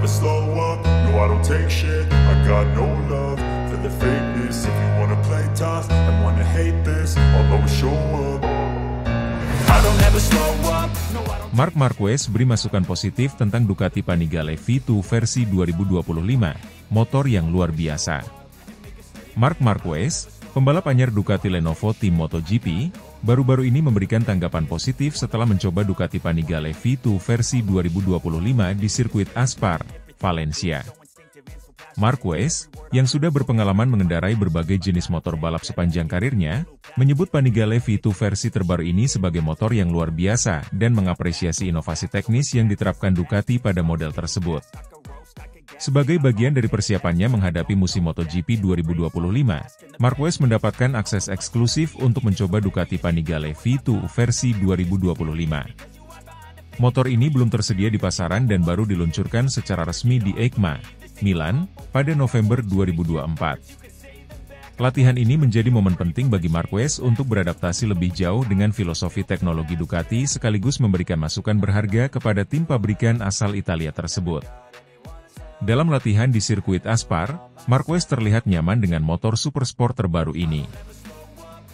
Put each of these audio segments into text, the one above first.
never slow up, no I don't take shit. I got no love for the fakeness. If you wanna play tough and wanna hate this, I'll always show up. I don't ever slow up, no I don't. Marc Marquez beri masukan positif tentang Ducati Panigale V2 versi 2025, motor yang luar biasa. Marc Marquez, pembalap anyar Ducati Lenovo tim MotoGP, baru-baru ini memberikan tanggapan positif setelah mencoba Ducati Panigale V2 versi 2025 di sirkuit Aspar, Valencia. Marquez, yang sudah berpengalaman mengendarai berbagai jenis motor balap sepanjang karirnya, menyebut Panigale V2 versi terbaru ini sebagai motor yang luar biasa dan mengapresiasi inovasi teknis yang diterapkan Ducati pada model tersebut. Sebagai bagian dari persiapannya menghadapi musim MotoGP 2025, Marquez mendapatkan akses eksklusif untuk mencoba Ducati Panigale V2 versi 2025. Motor ini belum tersedia di pasaran dan baru diluncurkan secara resmi di EICMA, Milan, pada November 2024. Latihan ini menjadi momen penting bagi Marquez untuk beradaptasi lebih jauh dengan filosofi teknologi Ducati sekaligus memberikan masukan berharga kepada tim pabrikan asal Italia tersebut. Dalam latihan di sirkuit Aspar, Marquez terlihat nyaman dengan motor supersport terbaru ini.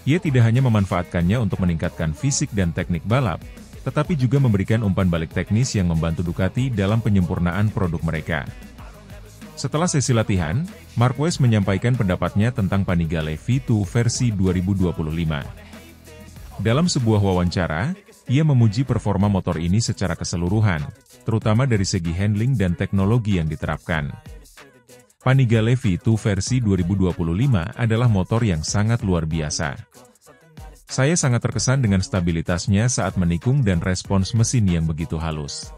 Ia tidak hanya memanfaatkannya untuk meningkatkan fisik dan teknik balap, tetapi juga memberikan umpan balik teknis yang membantu Ducati dalam penyempurnaan produk mereka. Setelah sesi latihan, Marquez menyampaikan pendapatnya tentang Panigale V2 versi 2025. Dalam sebuah wawancara, ia memuji performa motor ini secara keseluruhan, terutama dari segi handling dan teknologi yang diterapkan. Panigale V2 versi 2025 adalah motor yang sangat luar biasa. Saya sangat terkesan dengan stabilitasnya saat menikung dan respons mesin yang begitu halus.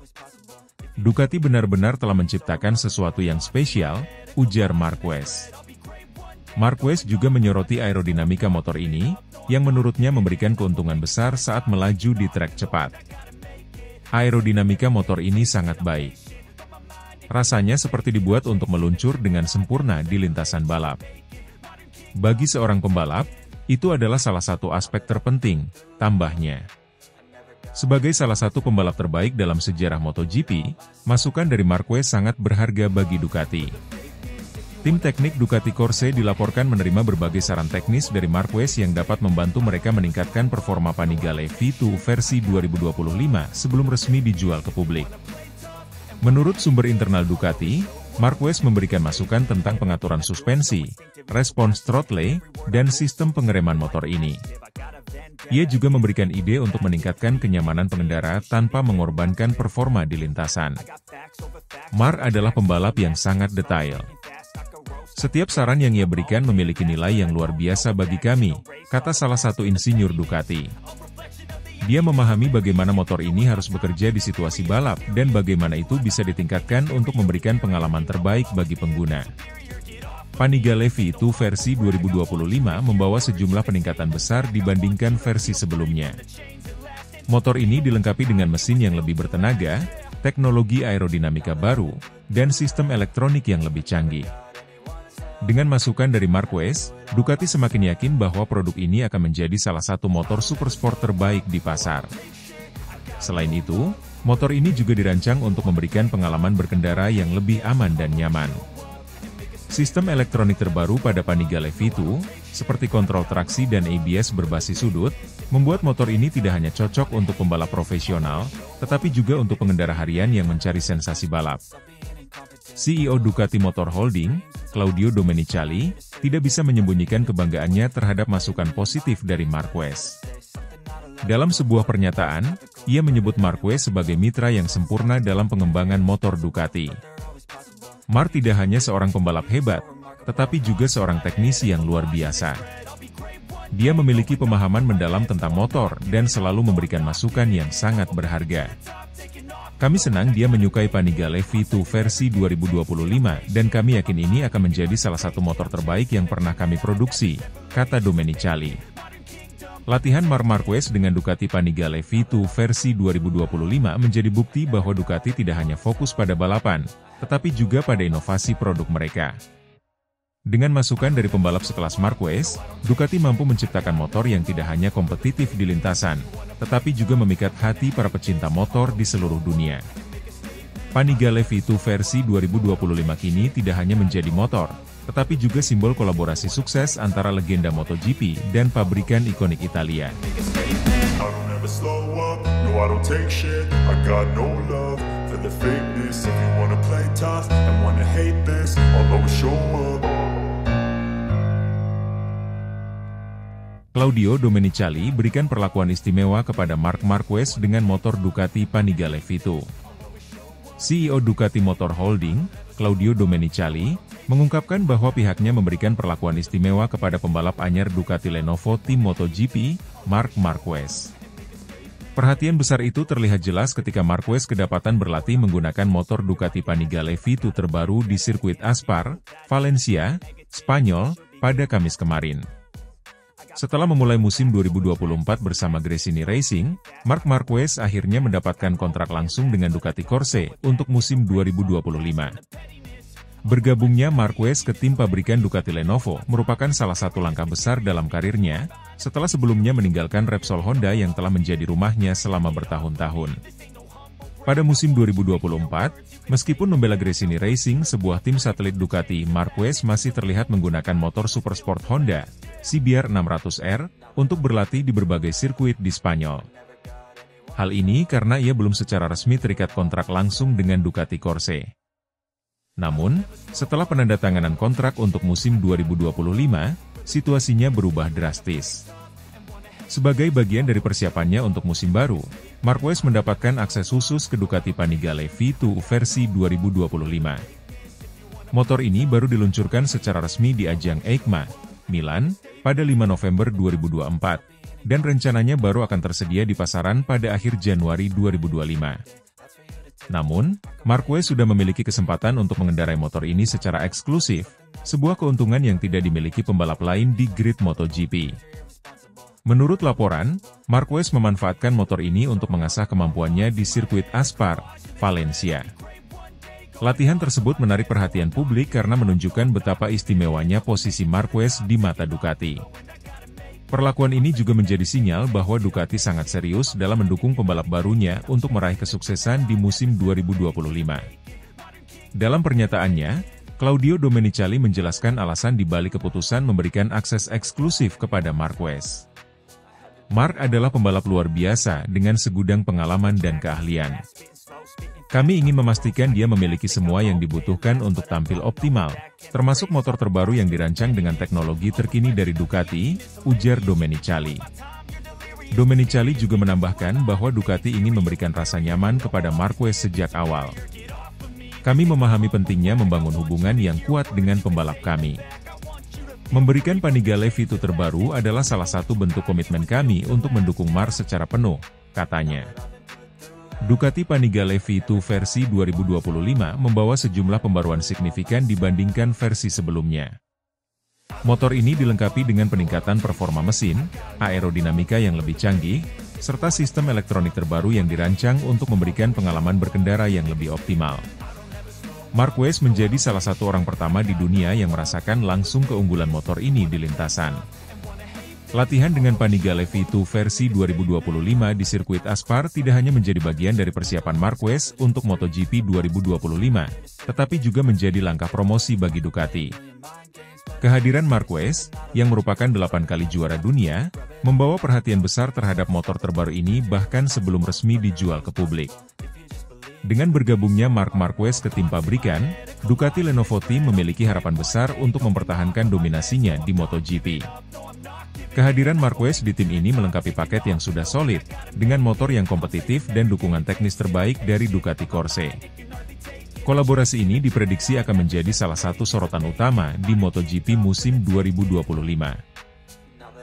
Ducati benar-benar telah menciptakan sesuatu yang spesial, ujar Marquez. Marquez juga menyoroti aerodinamika motor ini, yang menurutnya memberikan keuntungan besar saat melaju di trek cepat. Aerodinamika motor ini sangat baik. Rasanya seperti dibuat untuk meluncur dengan sempurna di lintasan balap. Bagi seorang pembalap, itu adalah salah satu aspek terpenting, tambahnya. Sebagai salah satu pembalap terbaik dalam sejarah MotoGP, masukan dari Marquez sangat berharga bagi Ducati. Tim teknik Ducati Corse dilaporkan menerima berbagai saran teknis dari Marquez yang dapat membantu mereka meningkatkan performa Panigale V2 versi 2025 sebelum resmi dijual ke publik. Menurut sumber internal Ducati, Marquez memberikan masukan tentang pengaturan suspensi, respons throttle, dan sistem pengereman motor ini. Ia juga memberikan ide untuk meningkatkan kenyamanan pengendara tanpa mengorbankan performa di lintasan. Marc adalah pembalap yang sangat detail. Setiap saran yang ia berikan memiliki nilai yang luar biasa bagi kami, kata salah satu insinyur Ducati. Dia memahami bagaimana motor ini harus bekerja di situasi balap dan bagaimana itu bisa ditingkatkan untuk memberikan pengalaman terbaik bagi pengguna. Panigale V2 versi 2025 membawa sejumlah peningkatan besar dibandingkan versi sebelumnya. Motor ini dilengkapi dengan mesin yang lebih bertenaga, teknologi aerodinamika baru, dan sistem elektronik yang lebih canggih. Dengan masukan dari Marquez, Ducati semakin yakin bahwa produk ini akan menjadi salah satu motor supersport terbaik di pasar. Selain itu, motor ini juga dirancang untuk memberikan pengalaman berkendara yang lebih aman dan nyaman. Sistem elektronik terbaru pada Panigale V2, seperti kontrol traksi dan ABS berbasis sudut, membuat motor ini tidak hanya cocok untuk pembalap profesional, tetapi juga untuk pengendara harian yang mencari sensasi balap. CEO Ducati Motor Holding, Claudio Domenicali, tidak bisa menyembunyikan kebanggaannya terhadap masukan positif dari Marquez. Dalam sebuah pernyataan, ia menyebut Marquez sebagai mitra yang sempurna dalam pengembangan motor Ducati. Marc tidak hanya seorang pembalap hebat, tetapi juga seorang teknisi yang luar biasa. Dia memiliki pemahaman mendalam tentang motor dan selalu memberikan masukan yang sangat berharga. Kami senang dia menyukai Panigale V2 versi 2025 dan kami yakin ini akan menjadi salah satu motor terbaik yang pernah kami produksi, kata Domenicali. Latihan Marc Marquez dengan Ducati Panigale V2 versi 2025 menjadi bukti bahwa Ducati tidak hanya fokus pada balapan, tetapi juga pada inovasi produk mereka. Dengan masukan dari pembalap sekelas Marquez, Ducati mampu menciptakan motor yang tidak hanya kompetitif di lintasan, tetapi juga memikat hati para pecinta motor di seluruh dunia. Panigale V2 versi 2025 kini tidak hanya menjadi motor, tetapi juga simbol kolaborasi sukses antara legenda MotoGP dan pabrikan ikonik Italia. Claudio Domenicali berikan perlakuan istimewa kepada Marc Marquez dengan motor Ducati Panigale V2. CEO Ducati Motor Holding, Claudio Domenicali, mengungkapkan bahwa pihaknya memberikan perlakuan istimewa kepada pembalap anyar Ducati Lenovo tim MotoGP, Marc Marquez. Perhatian besar itu terlihat jelas ketika Marquez kedapatan berlatih menggunakan motor Ducati Panigale V2 terbaru di sirkuit Aspar, Valencia, Spanyol, pada Kamis kemarin. Setelah memulai musim 2024 bersama Gresini Racing, Marc Marquez akhirnya mendapatkan kontrak langsung dengan Ducati Corse untuk musim 2025. Bergabungnya Marquez ke tim pabrikan Ducati Lenovo merupakan salah satu langkah besar dalam karirnya, setelah sebelumnya meninggalkan Repsol Honda yang telah menjadi rumahnya selama bertahun-tahun. Pada musim 2024, meskipun membela Gresini Racing sebuah tim satelit Ducati, Marquez masih terlihat menggunakan motor Supersport Honda, CBR 600R, untuk berlatih di berbagai sirkuit di Spanyol. Hal ini karena ia belum secara resmi terikat kontrak langsung dengan Ducati Corse. Namun, setelah penandatanganan kontrak untuk musim 2025, situasinya berubah drastis. Sebagai bagian dari persiapannya untuk musim baru, Marquez mendapatkan akses khusus ke Ducati Panigale V2 versi 2025. Motor ini baru diluncurkan secara resmi di ajang EICMA, Milan, pada 5 November 2024, dan rencananya baru akan tersedia di pasaran pada akhir Januari 2025. Namun, Marquez sudah memiliki kesempatan untuk mengendarai motor ini secara eksklusif, sebuah keuntungan yang tidak dimiliki pembalap lain di grid MotoGP. Menurut laporan, Marquez memanfaatkan motor ini untuk mengasah kemampuannya di sirkuit Aspar, Valencia. Latihan tersebut menarik perhatian publik karena menunjukkan betapa istimewanya posisi Marquez di mata Ducati. Perlakuan ini juga menjadi sinyal bahwa Ducati sangat serius dalam mendukung pembalap barunya untuk meraih kesuksesan di musim 2025. Dalam pernyataannya, Claudio Domenicali menjelaskan alasan di balik keputusan memberikan akses eksklusif kepada Marquez. Marc adalah pembalap luar biasa dengan segudang pengalaman dan keahlian. Kami ingin memastikan dia memiliki semua yang dibutuhkan untuk tampil optimal, termasuk motor terbaru yang dirancang dengan teknologi terkini dari Ducati, ujar Domenicali. Domenicali juga menambahkan bahwa Ducati ingin memberikan rasa nyaman kepada Marquez sejak awal. Kami memahami pentingnya membangun hubungan yang kuat dengan pembalap kami. Memberikan Panigale V2 terbaru adalah salah satu bentuk komitmen kami untuk mendukung Marc secara penuh, katanya. Ducati Panigale V2 versi 2025 membawa sejumlah pembaruan signifikan dibandingkan versi sebelumnya. Motor ini dilengkapi dengan peningkatan performa mesin, aerodinamika yang lebih canggih, serta sistem elektronik terbaru yang dirancang untuk memberikan pengalaman berkendara yang lebih optimal. Marquez menjadi salah satu orang pertama di dunia yang merasakan langsung keunggulan motor ini di lintasan. Latihan dengan Panigale V2 versi 2025 di sirkuit Aspar tidak hanya menjadi bagian dari persiapan Marquez untuk MotoGP 2025, tetapi juga menjadi langkah promosi bagi Ducati. Kehadiran Marquez, yang merupakan 8 kali juara dunia, membawa perhatian besar terhadap motor terbaru ini bahkan sebelum resmi dijual ke publik. Dengan bergabungnya Marc Marquez ke tim pabrikan, Ducati Lenovo Team memiliki harapan besar untuk mempertahankan dominasinya di MotoGP. Kehadiran Marquez di tim ini melengkapi paket yang sudah solid, dengan motor yang kompetitif dan dukungan teknis terbaik dari Ducati Corse. Kolaborasi ini diprediksi akan menjadi salah satu sorotan utama di MotoGP musim 2025.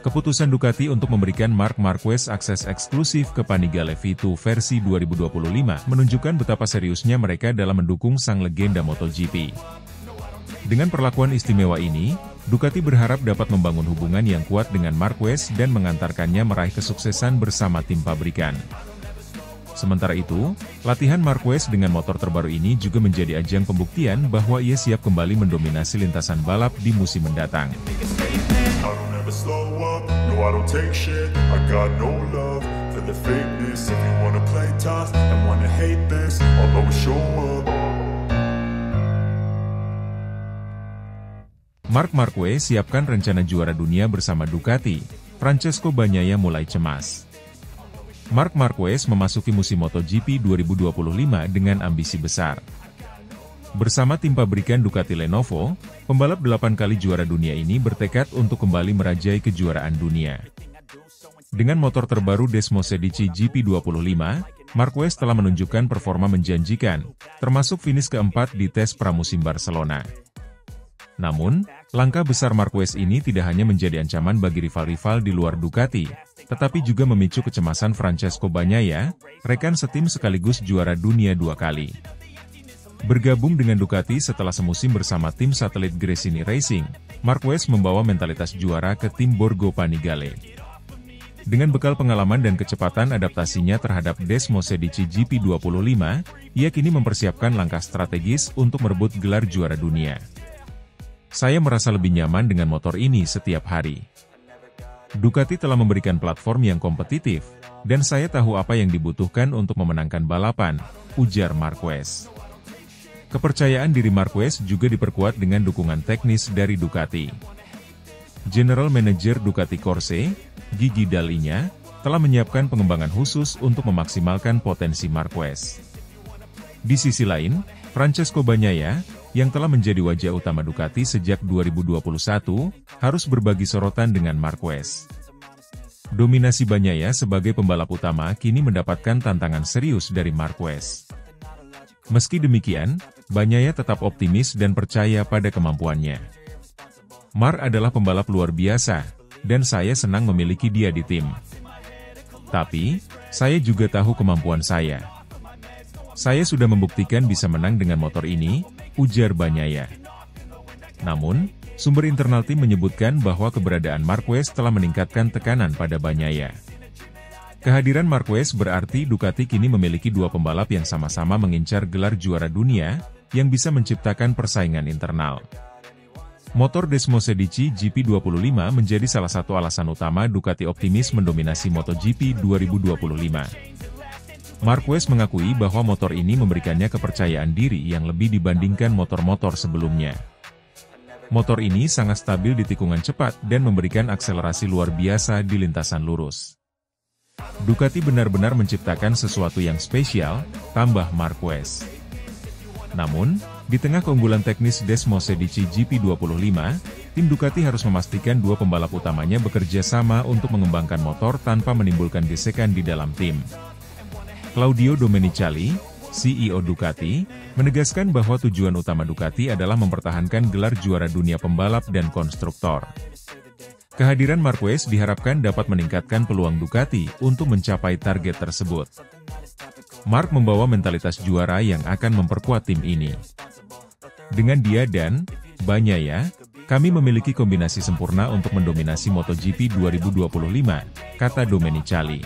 Keputusan Ducati untuk memberikan Marc Marquez akses eksklusif ke Panigale V2 versi 2025 menunjukkan betapa seriusnya mereka dalam mendukung sang legenda MotoGP. Dengan perlakuan istimewa ini, Ducati berharap dapat membangun hubungan yang kuat dengan Marquez dan mengantarkannya meraih kesuksesan bersama tim pabrikan. Sementara itu, latihan Marquez dengan motor terbaru ini juga menjadi ajang pembuktian bahwa ia siap kembali mendominasi lintasan balap di musim mendatang. Slow up, no I don't take shit, I got no love for the fakeness. If you wanna play tough and wanna hate this, I'll always show up. Marc Marquez siapkan rencana juara dunia bersama Ducati, Francesco Bagnaia mulai cemas. Marc Marquez memasuki musim MotoGP 2025 dengan ambisi besar. Bersama tim pabrikan Ducati Lenovo, pembalap 8 kali juara dunia ini bertekad untuk kembali merajai kejuaraan dunia. Dengan motor terbaru Desmosedici GP25, Marquez telah menunjukkan performa menjanjikan, termasuk finish keempat di tes pramusim Barcelona. Namun, langkah besar Marquez ini tidak hanya menjadi ancaman bagi rival-rival di luar Ducati, tetapi juga memicu kecemasan Francesco Bagnaia, rekan setim sekaligus juara dunia 2 kali. Bergabung dengan Ducati setelah semusim bersama tim satelit Gresini Racing, Marquez membawa mentalitas juara ke tim Borgo Panigale. Dengan bekal pengalaman dan kecepatan adaptasinya terhadap Desmosedici GP25, ia kini mempersiapkan langkah strategis untuk merebut gelar juara dunia. Saya merasa lebih nyaman dengan motor ini setiap hari. Ducati telah memberikan platform yang kompetitif, dan saya tahu apa yang dibutuhkan untuk memenangkan balapan, ujar Marquez. Kepercayaan diri Marquez juga diperkuat dengan dukungan teknis dari Ducati. General Manager Ducati Corse, Gigi Dall'Igna, telah menyiapkan pengembangan khusus untuk memaksimalkan potensi Marquez. Di sisi lain, Francesco Bagnaia, yang telah menjadi wajah utama Ducati sejak 2021, harus berbagi sorotan dengan Marquez. Dominasi Bagnaia sebagai pembalap utama kini mendapatkan tantangan serius dari Marquez. Meski demikian, Bagnaia tetap optimis dan percaya pada kemampuannya. Marc adalah pembalap luar biasa, dan saya senang memiliki dia di tim. Tapi, saya juga tahu kemampuan saya. Saya sudah membuktikan bisa menang dengan motor ini, ujar Bagnaia. Namun, sumber internal tim menyebutkan bahwa keberadaan Marquez telah meningkatkan tekanan pada Bagnaia. Kehadiran Marquez berarti Ducati kini memiliki dua pembalap yang sama-sama mengincar gelar juara dunia, yang bisa menciptakan persaingan internal. Motor Desmosedici GP25 menjadi salah satu alasan utama Ducati optimis mendominasi MotoGP 2025. Marquez mengakui bahwa motor ini memberikannya kepercayaan diri yang lebih dibandingkan motor-motor sebelumnya. Motor ini sangat stabil di tikungan cepat dan memberikan akselerasi luar biasa di lintasan lurus. Ducati benar-benar menciptakan sesuatu yang spesial, tambah Marquez. Namun, di tengah keunggulan teknis Desmosedici GP25, tim Ducati harus memastikan dua pembalap utamanya bekerja sama untuk mengembangkan motor tanpa menimbulkan gesekan di dalam tim. Claudio Domenicali, CEO Ducati, menegaskan bahwa tujuan utama Ducati adalah mempertahankan gelar juara dunia pembalap dan konstruktor. Kehadiran Marquez diharapkan dapat meningkatkan peluang Ducati untuk mencapai target tersebut. Marc membawa mentalitas juara yang akan memperkuat tim ini. Dengan dia dan Bagnaia, kami memiliki kombinasi sempurna untuk mendominasi MotoGP 2025, kata Domenicali.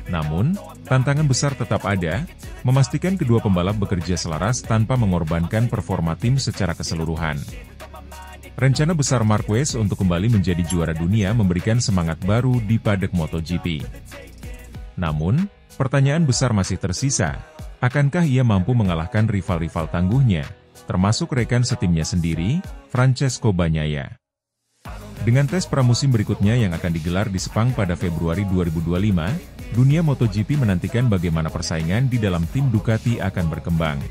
Namun, tantangan besar tetap ada, memastikan kedua pembalap bekerja selaras tanpa mengorbankan performa tim secara keseluruhan. Rencana besar Marquez untuk kembali menjadi juara dunia memberikan semangat baru di paddock MotoGP. Namun, pertanyaan besar masih tersisa, akankah ia mampu mengalahkan rival-rival tangguhnya, termasuk rekan setimnya sendiri, Francesco Bagnaia. Dengan tes pramusim berikutnya yang akan digelar di Sepang pada Februari 2025, dunia MotoGP menantikan bagaimana persaingan di dalam tim Ducati akan berkembang.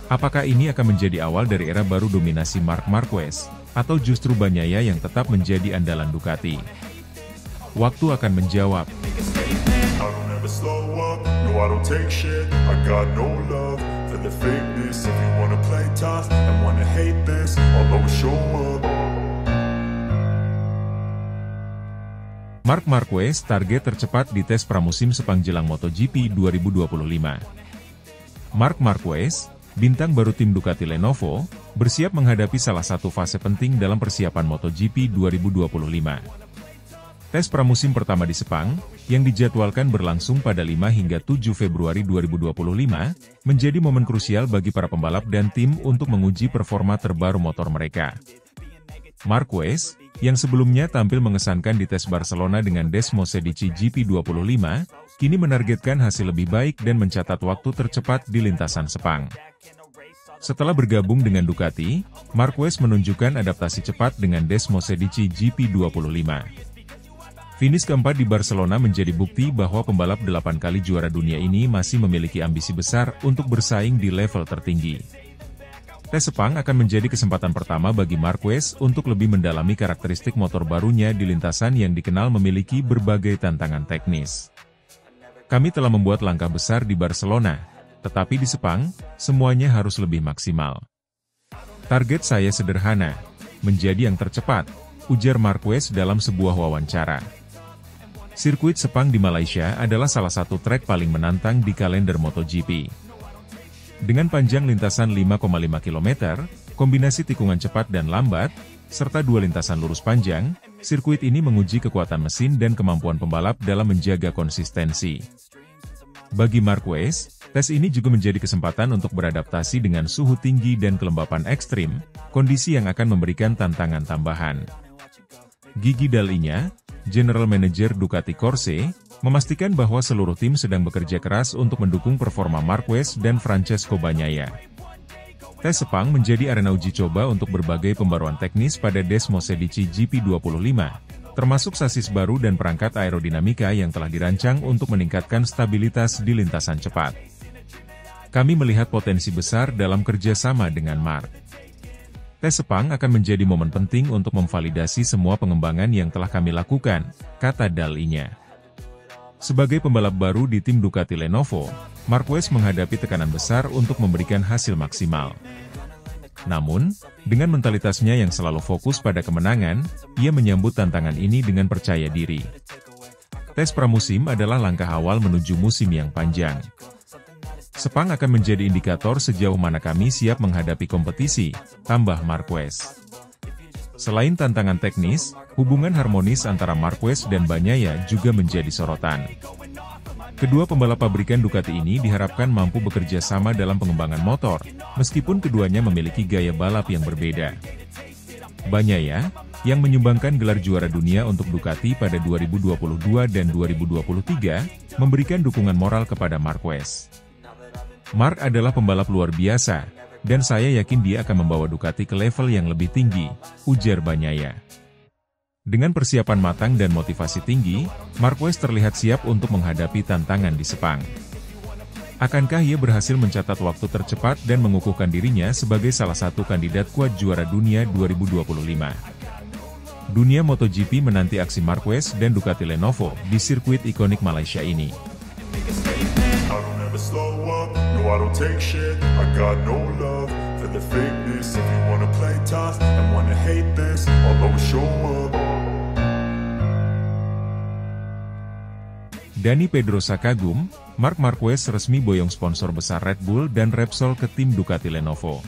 Apakah ini akan menjadi awal dari era baru dominasi Marc Marquez, atau justru Bagnaia yang tetap menjadi andalan Ducati? Waktu akan menjawab. Marc Marquez target tercepat di tes pramusim Sepang jelang MotoGP 2025. Marc Marquez, bintang baru tim Ducati Lenovo, bersiap menghadapi salah satu fase penting dalam persiapan MotoGP 2025. Tes pramusim pertama di Sepang, yang dijadwalkan berlangsung pada 5 hingga 7 Februari 2025, menjadi momen krusial bagi para pembalap dan tim untuk menguji performa terbaru motor mereka. Marquez, yang sebelumnya tampil mengesankan di tes Barcelona dengan Desmosedici GP25, kini menargetkan hasil lebih baik dan mencatat waktu tercepat di lintasan Sepang. Setelah bergabung dengan Ducati, Marquez menunjukkan adaptasi cepat dengan Desmosedici GP25. Finish keempat di Barcelona menjadi bukti bahwa pembalap 8 kali juara dunia ini masih memiliki ambisi besar untuk bersaing di level tertinggi. Tes Sepang akan menjadi kesempatan pertama bagi Marquez untuk lebih mendalami karakteristik motor barunya di lintasan yang dikenal memiliki berbagai tantangan teknis. Kami telah membuat langkah besar di Barcelona, tetapi di Sepang, semuanya harus lebih maksimal. Target saya sederhana, menjadi yang tercepat, ujar Marquez dalam sebuah wawancara. Sirkuit Sepang di Malaysia adalah salah satu trek paling menantang di kalender MotoGP. Dengan panjang lintasan 5,5 km, kombinasi tikungan cepat dan lambat, serta dua lintasan lurus panjang, sirkuit ini menguji kekuatan mesin dan kemampuan pembalap dalam menjaga konsistensi. Bagi Marquez, tes ini juga menjadi kesempatan untuk beradaptasi dengan suhu tinggi dan kelembapan ekstrim, kondisi yang akan memberikan tantangan tambahan. Gigi Dalinya, General Manager Ducati Corse, memastikan bahwa seluruh tim sedang bekerja keras untuk mendukung performa Marquez dan Francesco Bagnaia. Tes Sepang menjadi arena uji coba untuk berbagai pembaruan teknis pada Desmosedici GP25, termasuk sasis baru dan perangkat aerodinamika yang telah dirancang untuk meningkatkan stabilitas di lintasan cepat. Kami melihat potensi besar dalam kerjasama dengan Marc. Tes Sepang akan menjadi momen penting untuk memvalidasi semua pengembangan yang telah kami lakukan, kata Dalinya. Sebagai pembalap baru di tim Ducati Lenovo, Marquez menghadapi tekanan besar untuk memberikan hasil maksimal. Namun, dengan mentalitasnya yang selalu fokus pada kemenangan, ia menyambut tantangan ini dengan percaya diri. Tes pramusim adalah langkah awal menuju musim yang panjang. Sepang akan menjadi indikator sejauh mana kami siap menghadapi kompetisi, tambah Marquez. Selain tantangan teknis, hubungan harmonis antara Marquez dan Bagnaia juga menjadi sorotan. Kedua pembalap pabrikan Ducati ini diharapkan mampu bekerja sama dalam pengembangan motor, meskipun keduanya memiliki gaya balap yang berbeda. Bagnaia, yang menyumbangkan gelar juara dunia untuk Ducati pada 2022 dan 2023, memberikan dukungan moral kepada Marquez. Marc adalah pembalap luar biasa, dan saya yakin dia akan membawa Ducati ke level yang lebih tinggi, ujar Bagnaia. Dengan persiapan matang dan motivasi tinggi, Marquez terlihat siap untuk menghadapi tantangan di Sepang. Akankah ia berhasil mencatat waktu tercepat dan mengukuhkan dirinya sebagai salah satu kandidat kuat juara dunia 2025? Dunia MotoGP menanti aksi Marquez dan Ducati Lenovo di sirkuit ikonik Malaysia ini. Slow up, no I don't take shit, I got no love for the fakeness. If you wanna play tough and wanna hate this, I'll always show up. Dani Pedrosa kagum, Marc Marquez resmi boyong sponsor besar Red Bull dan Repsol ke tim Ducati Lenovo.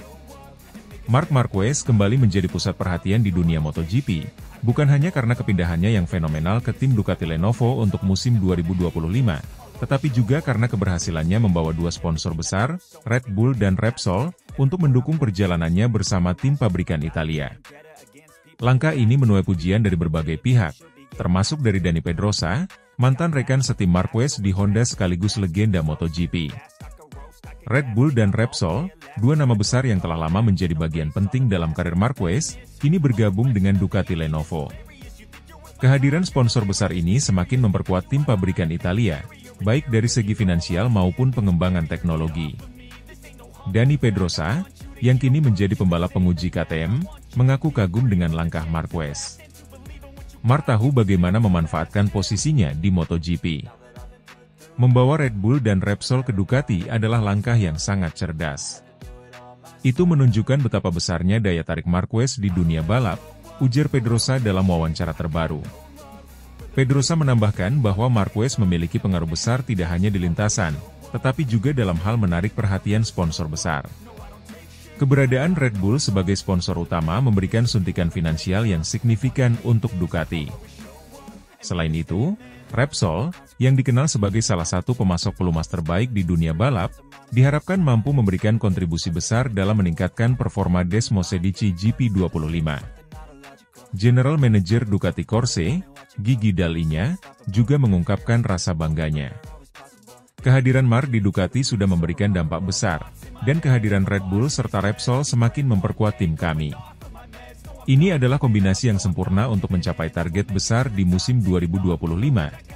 Marc Marquez kembali menjadi pusat perhatian di dunia MotoGP, bukan hanya karena kepindahannya yang fenomenal ke tim Ducati Lenovo untuk musim 2025, tetapi juga karena keberhasilannya membawa dua sponsor besar, Red Bull dan Repsol, untuk mendukung perjalanannya bersama tim pabrikan Italia. Langkah ini menuai pujian dari berbagai pihak, termasuk dari Dani Pedrosa, mantan rekan setim Marquez di Honda sekaligus legenda MotoGP. Red Bull dan Repsol, dua nama besar yang telah lama menjadi bagian penting dalam karir Marquez, kini bergabung dengan Ducati Lenovo. Kehadiran sponsor besar ini semakin memperkuat tim pabrikan Italia, baik dari segi finansial maupun pengembangan teknologi. Dani Pedrosa, yang kini menjadi pembalap penguji KTM, mengaku kagum dengan langkah Marquez. Marc tahu bagaimana memanfaatkan posisinya di MotoGP. Membawa Red Bull dan Repsol ke Ducati adalah langkah yang sangat cerdas. Itu menunjukkan betapa besarnya daya tarik Marquez di dunia balap, ujar Pedrosa dalam wawancara terbaru. Pedrosa menambahkan bahwa Marquez memiliki pengaruh besar tidak hanya di lintasan, tetapi juga dalam hal menarik perhatian sponsor besar. Keberadaan Red Bull sebagai sponsor utama memberikan suntikan finansial yang signifikan untuk Ducati. Selain itu, Repsol, yang dikenal sebagai salah satu pemasok pelumas terbaik di dunia balap, diharapkan mampu memberikan kontribusi besar dalam meningkatkan performa Desmosedici GP25. General Manager Ducati Corse, Gigi Dall'Igna, juga mengungkapkan rasa bangganya. Kehadiran Marc di Ducati sudah memberikan dampak besar, dan kehadiran Red Bull serta Repsol semakin memperkuat tim kami. Ini adalah kombinasi yang sempurna untuk mencapai target besar di musim 2025,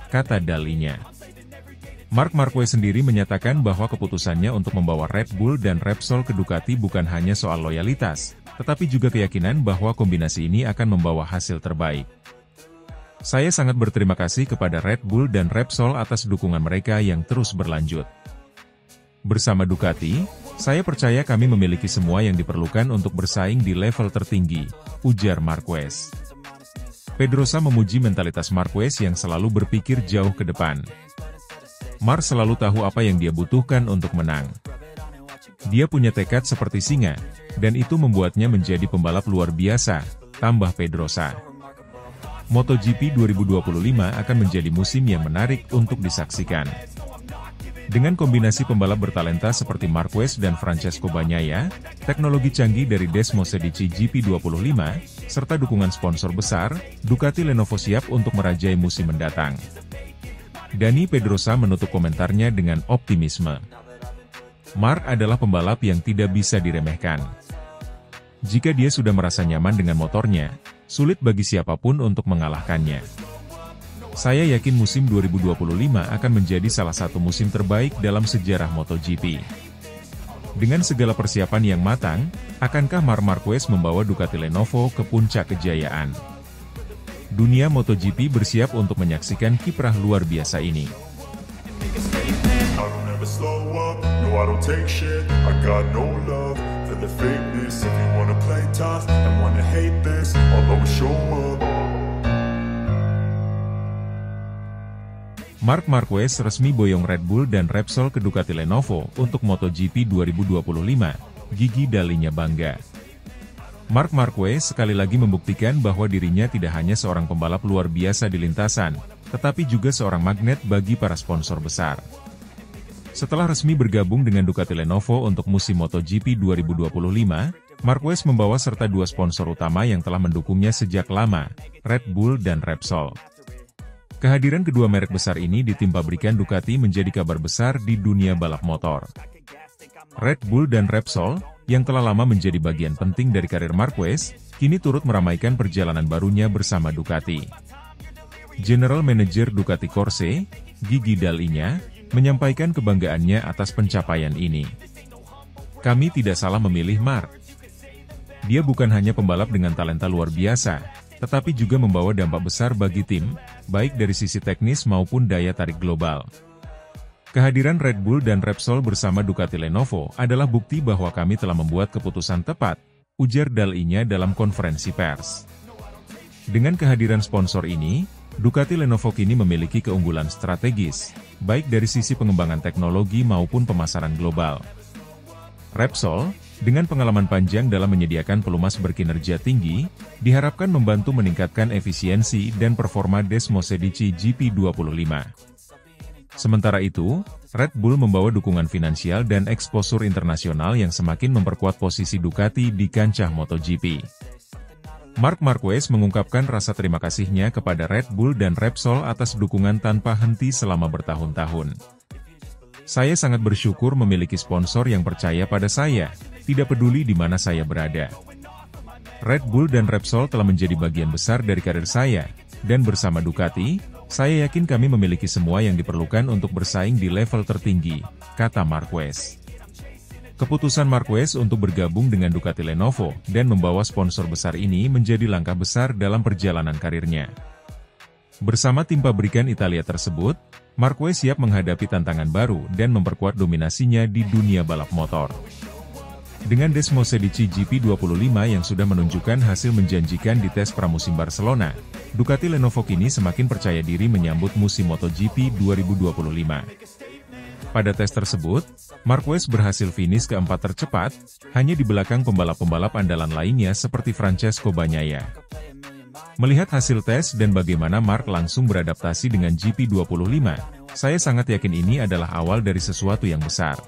kata Dall'Igna. Marc Marquez sendiri menyatakan bahwa keputusannya untuk membawa Red Bull dan Repsol ke Ducati bukan hanya soal loyalitas, tetapi juga keyakinan bahwa kombinasi ini akan membawa hasil terbaik. Saya sangat berterima kasih kepada Red Bull dan Repsol atas dukungan mereka yang terus berlanjut. Bersama Ducati, saya percaya kami memiliki semua yang diperlukan untuk bersaing di level tertinggi, ujar Marquez. Pedrosa memuji mentalitas Marquez yang selalu berpikir jauh ke depan. Marc selalu tahu apa yang dia butuhkan untuk menang. Dia punya tekad seperti singa, dan itu membuatnya menjadi pembalap luar biasa, tambah Pedrosa. MotoGP 2025 akan menjadi musim yang menarik untuk disaksikan. Dengan kombinasi pembalap bertalenta seperti Marquez dan Francesco Bagnaia, teknologi canggih dari Desmosedici GP25, serta dukungan sponsor besar, Ducati Lenovo siap untuk merajai musim mendatang. Dani Pedrosa menutup komentarnya dengan optimisme. Marc adalah pembalap yang tidak bisa diremehkan. Jika dia sudah merasa nyaman dengan motornya, sulit bagi siapapun untuk mengalahkannya. Saya yakin musim 2025 akan menjadi salah satu musim terbaik dalam sejarah MotoGP. Dengan segala persiapan yang matang, akankah Marc Marquez membawa Ducati Lenovo ke puncak kejayaan? Dunia MotoGP bersiap untuk menyaksikan kiprah luar biasa ini. Marc Marquez resmi boyong Red Bull dan Repsol ke Ducati Lenovo untuk MotoGP 2025, Gigi Dall'Igna bangga. Marc Marquez sekali lagi membuktikan bahwa dirinya tidak hanya seorang pembalap luar biasa di lintasan, tetapi juga seorang magnet bagi para sponsor besar. Setelah resmi bergabung dengan Ducati Lenovo untuk musim MotoGP 2025, Marquez membawa serta dua sponsor utama yang telah mendukungnya sejak lama, Red Bull dan Repsol. Kehadiran kedua merek besar ini di tim pabrikan Ducati menjadi kabar besar di dunia balap motor. Red Bull dan Repsol, yang telah lama menjadi bagian penting dari karir Marquez, kini turut meramaikan perjalanan barunya bersama Ducati. General Manager Ducati Corse, Gigi Dall'Igna, menyampaikan kebanggaannya atas pencapaian ini. Kami tidak salah memilih Marc. Dia bukan hanya pembalap dengan talenta luar biasa, tetapi juga membawa dampak besar bagi tim, baik dari sisi teknis maupun daya tarik global. Kehadiran Red Bull dan Repsol bersama Ducati Lenovo adalah bukti bahwa kami telah membuat keputusan tepat, ujar Dall'Igna dalam konferensi pers. Dengan kehadiran sponsor ini, Ducati Lenovo kini memiliki keunggulan strategis, baik dari sisi pengembangan teknologi maupun pemasaran global. Repsol, dengan pengalaman panjang dalam menyediakan pelumas berkinerja tinggi, diharapkan membantu meningkatkan efisiensi dan performa Desmosedici GP25. Sementara itu, Red Bull membawa dukungan finansial dan eksposur internasional yang semakin memperkuat posisi Ducati di kancah MotoGP. Marc Marquez mengungkapkan rasa terima kasihnya kepada Red Bull dan Repsol atas dukungan tanpa henti selama bertahun-tahun. Saya sangat bersyukur memiliki sponsor yang percaya pada saya, tidak peduli di mana saya berada. Red Bull dan Repsol telah menjadi bagian besar dari karir saya, dan bersama Ducati, saya yakin kami memiliki semua yang diperlukan untuk bersaing di level tertinggi, kata Marquez. Keputusan Marquez untuk bergabung dengan Ducati Lenovo dan membawa sponsor besar ini menjadi langkah besar dalam perjalanan karirnya. Bersama tim pabrikan Italia tersebut, Marquez siap menghadapi tantangan baru dan memperkuat dominasinya di dunia balap motor. Dengan Desmosedici GP25 yang sudah menunjukkan hasil menjanjikan di tes pramusim Barcelona, Ducati Lenovo kini semakin percaya diri menyambut musim MotoGP 2025. Pada tes tersebut, Marquez berhasil finish keempat tercepat, hanya di belakang pembalap-pembalap andalan lainnya seperti Francesco Bagnaia. Melihat hasil tes dan bagaimana Marc langsung beradaptasi dengan GP25, saya sangat yakin ini adalah awal dari sesuatu yang besar.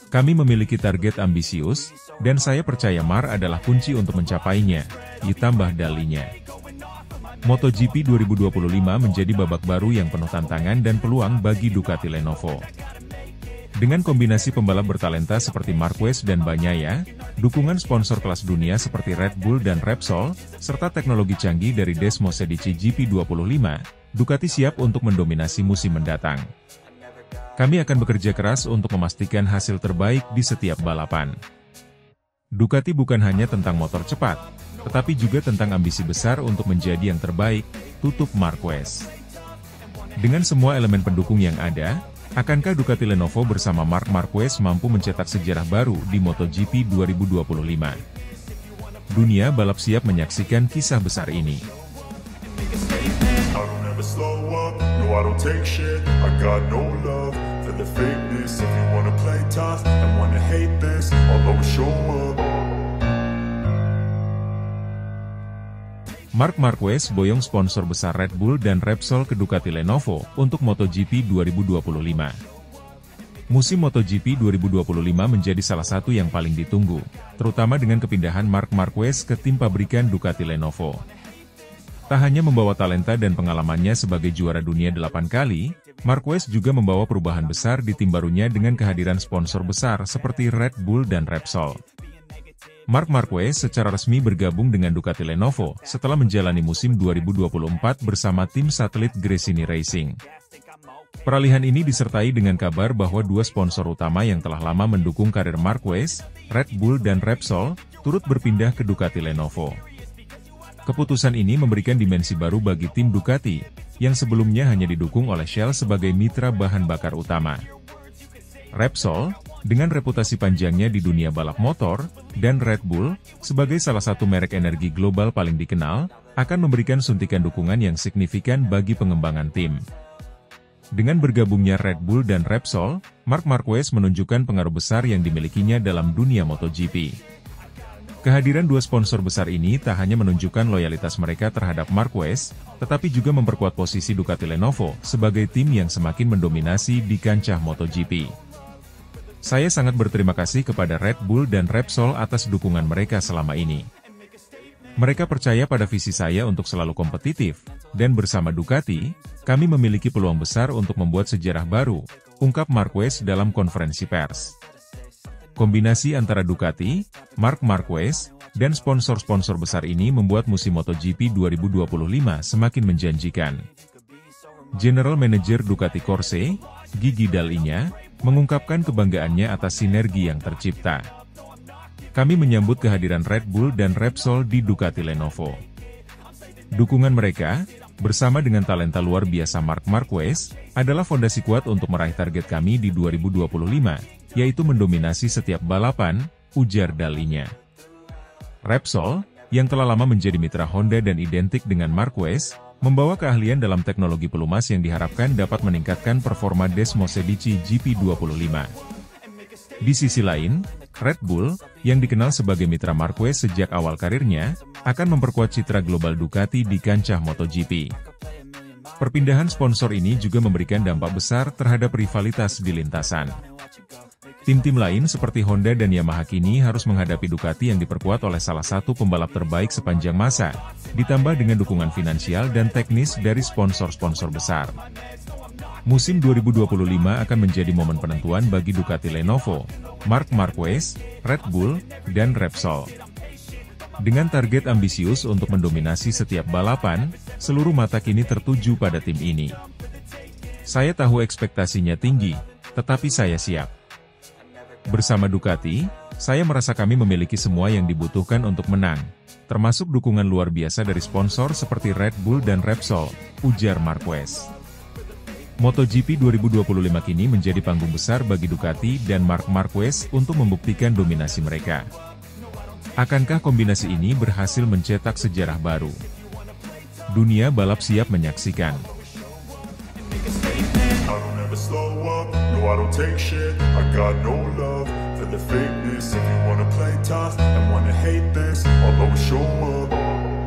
Kami memiliki target ambisius, Dan saya percaya Mark adalah kunci untuk mencapainya, ditambah dalinya. MotoGP 2025 menjadi babak baru yang penuh tantangan dan peluang bagi Ducati Lenovo. Dengan kombinasi pembalap bertalenta seperti Marquez dan Bagnaia, dukungan sponsor kelas dunia seperti Red Bull dan Repsol, serta teknologi canggih dari Desmosedici GP25, Ducati siap untuk mendominasi musim mendatang. Kami akan bekerja keras untuk memastikan hasil terbaik di setiap balapan. Ducati bukan hanya tentang motor cepat, tetapi juga tentang ambisi besar untuk menjadi yang terbaik, tutup Marquez. Dengan semua elemen pendukung yang ada, akankah Ducati Lenovo bersama Marc Marquez mampu mencetak sejarah baru di MotoGP 2025? Dunia balap siap menyaksikan kisah besar ini. Marc Marquez boyong sponsor besar Red Bull dan Repsol ke Ducati Lenovo untuk MotoGP 2025. Musim MotoGP 2025 menjadi salah satu yang paling ditunggu, terutama dengan kepindahan Marc Marquez ke tim pabrikan Ducati Lenovo. Tak hanya membawa talenta dan pengalamannya sebagai juara dunia 8 kali, Marquez juga membawa perubahan besar di tim barunya dengan kehadiran sponsor besar seperti Red Bull dan Repsol. Marc Marquez secara resmi bergabung dengan Ducati Lenovo setelah menjalani musim 2024 bersama tim satelit Gresini Racing. Peralihan ini disertai dengan kabar bahwa dua sponsor utama yang telah lama mendukung karir Marquez, Red Bull dan Repsol, turut berpindah ke Ducati Lenovo. Keputusan ini memberikan dimensi baru bagi tim Ducati, yang sebelumnya hanya didukung oleh Shell sebagai mitra bahan bakar utama. Repsol, dengan reputasi panjangnya di dunia balap motor, dan Red Bull, sebagai salah satu merek energi global paling dikenal, akan memberikan suntikan dukungan yang signifikan bagi pengembangan tim. Dengan bergabungnya Red Bull dan Repsol, Marc Marquez menunjukkan pengaruh besar yang dimilikinya dalam dunia MotoGP. Kehadiran dua sponsor besar ini tak hanya menunjukkan loyalitas mereka terhadap Marquez, tetapi juga memperkuat posisi Ducati Lenovo sebagai tim yang semakin mendominasi di kancah MotoGP. Saya sangat berterima kasih kepada Red Bull dan Repsol atas dukungan mereka selama ini. Mereka percaya pada visi saya untuk selalu kompetitif, dan bersama Ducati, kami memiliki peluang besar untuk membuat sejarah baru, ungkap Marquez dalam konferensi pers. Kombinasi antara Ducati, Marc Marquez, dan sponsor-sponsor besar ini membuat musim MotoGP 2025 semakin menjanjikan. General Manager Ducati Corse, Gigi Dall'Igna, mengungkapkan kebanggaannya atas sinergi yang tercipta. Kami menyambut kehadiran Red Bull dan Repsol di Ducati Lenovo. Dukungan mereka, bersama dengan talenta luar biasa Marc Marquez, adalah fondasi kuat untuk meraih target kami di 2025, yaitu mendominasi setiap balapan, ujar Dall'Igna. Repsol, yang telah lama menjadi mitra Honda dan identik dengan Marquez, membawa keahlian dalam teknologi pelumas yang diharapkan dapat meningkatkan performa Desmosedici GP25. Di sisi lain, Red Bull, yang dikenal sebagai mitra Marquez sejak awal karirnya, akan memperkuat citra global Ducati di kancah MotoGP. Perpindahan sponsor ini juga memberikan dampak besar terhadap rivalitas di lintasan. Tim-tim lain seperti Honda dan Yamaha kini harus menghadapi Ducati yang diperkuat oleh salah satu pembalap terbaik sepanjang masa, ditambah dengan dukungan finansial dan teknis dari sponsor-sponsor besar. Musim 2025 akan menjadi momen penentuan bagi Ducati Lenovo, Marc Marquez, Red Bull, dan Repsol. Dengan target ambisius untuk mendominasi setiap balapan, seluruh mata kini tertuju pada tim ini. Saya tahu ekspektasinya tinggi, tetapi saya siap. Bersama Ducati, saya merasa kami memiliki semua yang dibutuhkan untuk menang, termasuk dukungan luar biasa dari sponsor seperti Red Bull dan Repsol, ujar Marquez. MotoGP 2025 kini menjadi panggung besar bagi Ducati dan Marc Marquez untuk membuktikan dominasi mereka. Akankah kombinasi ini berhasil mencetak sejarah baru? Dunia balap siap menyaksikan. I don't take shit, I got no love for the fakeness. If you wanna play tough and wanna hate this, I'll always show up.